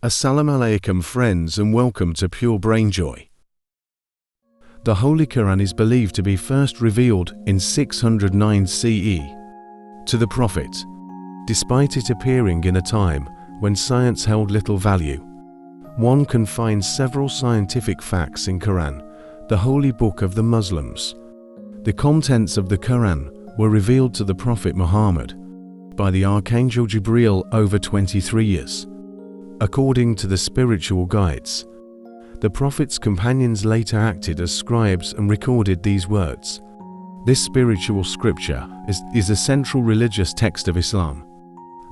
Assalamu alaikum friends, and welcome to Pure Brain Joy. The Holy Quran is believed to be first revealed in 609 CE to the Prophet, despite it appearing in a time when science held little value. One can find several scientific facts in Quran, the holy book of the Muslims. The contents of the Quran were revealed to the Prophet Muhammad by the Archangel Jibreel over 23 years. According to the spiritual guides, the Prophet's companions later acted as scribes and recorded these words. This spiritual scripture is a central religious text of Islam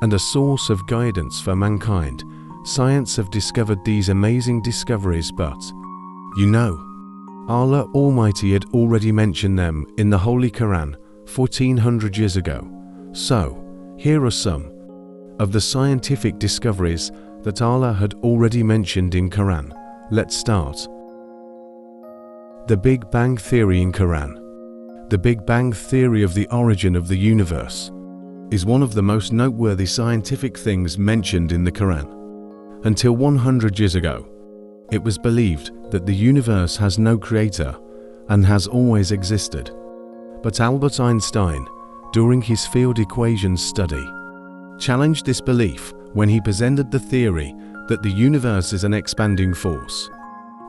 and a source of guidance for mankind. Science have discovered these amazing discoveries, but, Allah Almighty had already mentioned them in the Holy Quran 1400 years ago. So, here are some of the scientific discoveries that Allah had already mentioned in Quran. Let's start. The Big Bang Theory in Quran. The Big Bang Theory of the origin of the universe is one of the most noteworthy scientific things mentioned in the Quran. Until 100 years ago, it was believed that the universe has no creator and has always existed. But Albert Einstein, during his field equations study, challenged this belief when he presented the theory that the universe is an expanding force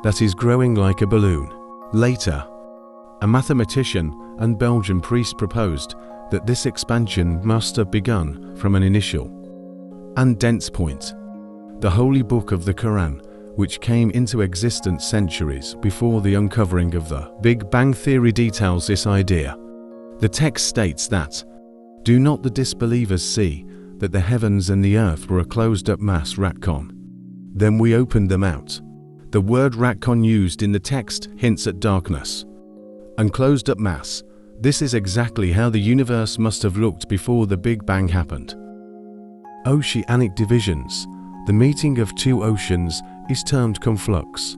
that is growing like a balloon. Later, a mathematician and Belgian priest proposed that this expansion must have begun from an initial and dense point. The holy book of the Quran, which came into existence centuries before the uncovering of the Big Bang Theory, details this idea. The text states that, "Do not the disbelievers see that the heavens and the earth were a closed-up mass Ratcon? Then we opened them out." The word Ratcon used in the text hints at darkness and closed-up mass. This is exactly how the universe must have looked before the Big Bang happened. Oceanic divisions. The meeting of two oceans is termed conflux.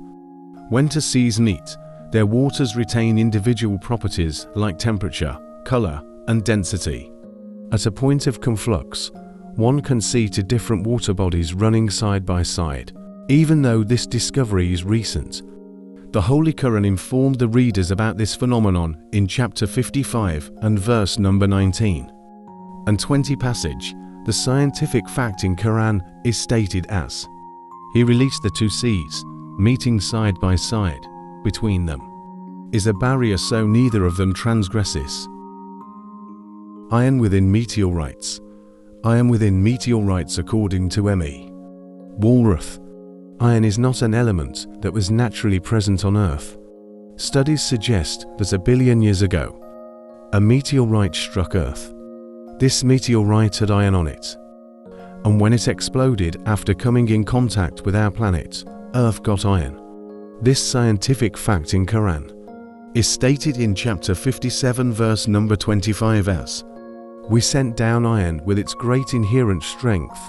When two seas meet, their waters retain individual properties like temperature, color, and density. At a point of conflux, one can see two different water bodies running side by side. Even though this discovery is recent, the Holy Quran informed the readers about this phenomenon in chapter 55 and verse number 19 and 20 passage. The scientific fact in Quran is stated as, "He released the two seas, meeting side by side. Between them is a barrier so neither of them transgresses." Iron within meteorites. Iron within meteorites. According to M.E. Walrath, iron is not an element that was naturally present on Earth. Studies suggest that 1 billion years ago, a meteorite struck Earth. This meteorite had iron on it, and when it exploded after coming in contact with our planet, Earth got iron. This scientific fact in Quran is stated in chapter 57 verse number 25 as, "We sent down iron with its great inherent strength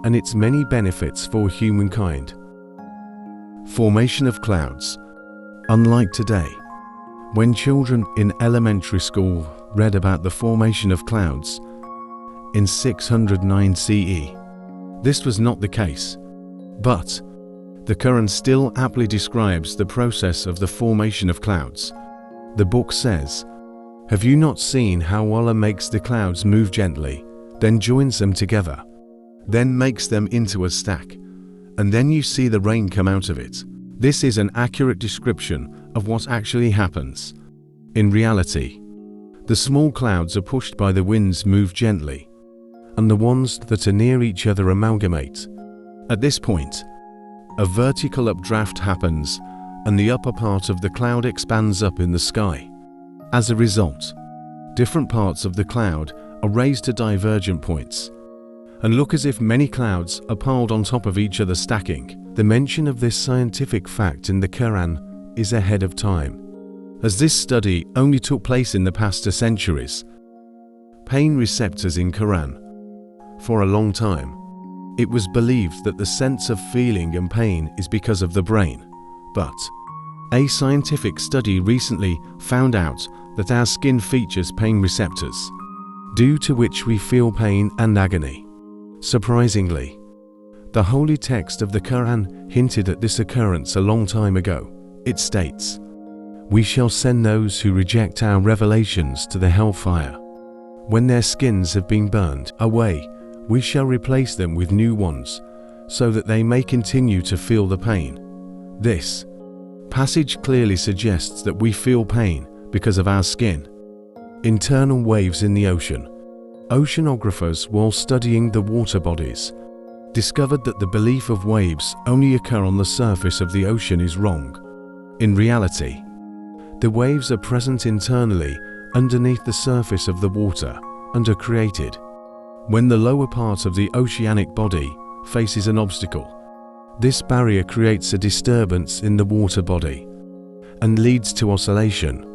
and its many benefits for humankind." Formation of clouds. Unlike today, when children in elementary school read about the formation of clouds in 609 CE, this was not the case. But the Quran still aptly describes the process of the formation of clouds. The book says, "Have you not seen how Allah makes the clouds move gently, then joins them together, then makes them into a stack, and then you see the rain come out of it?" This is an accurate description of what actually happens. In reality, the small clouds are pushed by the winds move gently, and the ones that are near each other amalgamate. At this point, a vertical updraft happens, and the upper part of the cloud expands up in the sky. As a result, different parts of the cloud are raised to divergent points and look as if many clouds are piled on top of each other, stacking. The mention of this scientific fact in the Quran is ahead of time, as this study only took place in the past 2 centuries. Pain receptors in Quran. For a long time, it was believed that the sense of feeling and pain is because of the brain, but a scientific study recently found out that our skin features pain receptors, due to which we feel pain and agony. Surprisingly, The holy text of the Quran hinted at this occurrence a long time ago. It states, "We shall send those who reject our revelations to the hellfire. When their skins have been burned away, we shall replace them with new ones, so that they may continue to feel the pain." This passage clearly suggests that we feel pain because of our skin. Internal waves in the ocean. Oceanographers, while studying the water bodies, discovered that the belief of waves only occur on the surface of the ocean is wrong. In reality, the waves are present internally underneath the surface of the water and are created when the lower part of the oceanic body faces an obstacle. This barrier creates a disturbance in the water body and leads to oscillation.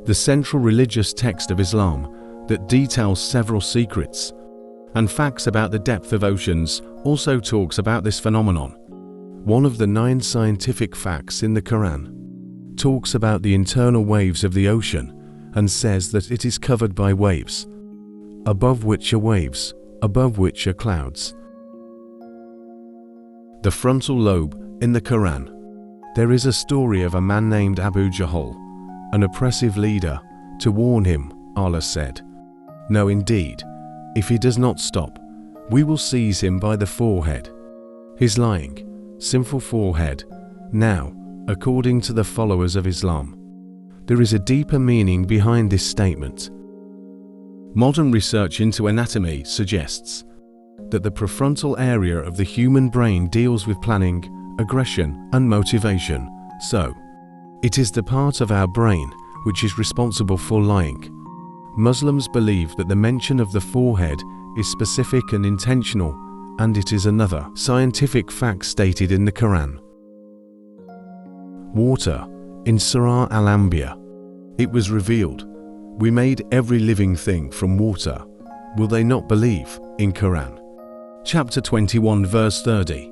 The central religious text of Islam that details several secrets and facts about the depth of oceans also talks about this phenomenon. One of the 9 scientific facts in the Quran talks about the internal waves of the ocean and says that it is covered by waves, above which are waves, above which are clouds. The frontal lobe in the Quran. There is a story of a man named Abu Jahl, an oppressive leader. To warn him, Allah said, "No, indeed, if he does not stop, we will seize him by the forehead." His lying, sinful forehead. Now, according to the followers of Islam, there is a deeper meaning behind this statement. Modern research into anatomy suggests that the prefrontal area of the human brain deals with planning, aggression, and motivation. So, it is the part of our brain which is responsible for lying. Muslims believe that the mention of the forehead is specific and intentional, and it is another scientific fact stated in the Quran. Water. In Surah Al-Anbiya, it was revealed, "We made every living thing from water." Will they not believe? In Quran, chapter 21, verse 30.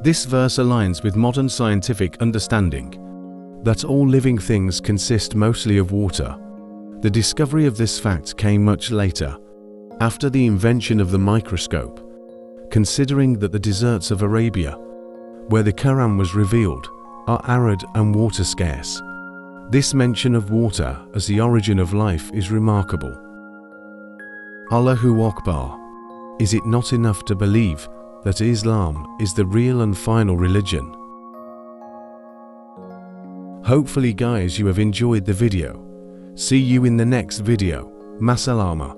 This verse aligns with modern scientific understanding that all living things consist mostly of water. The discovery of this fact came much later, after the invention of the microscope. Considering that the deserts of Arabia, where the Quran was revealed, are arid and water scarce, this mention of water as the origin of life is remarkable. Allahu Akbar. Is it not enough to believe that Islam is the real and final religion? Hopefully guys, you have enjoyed the video. See you in the next video. Masalama.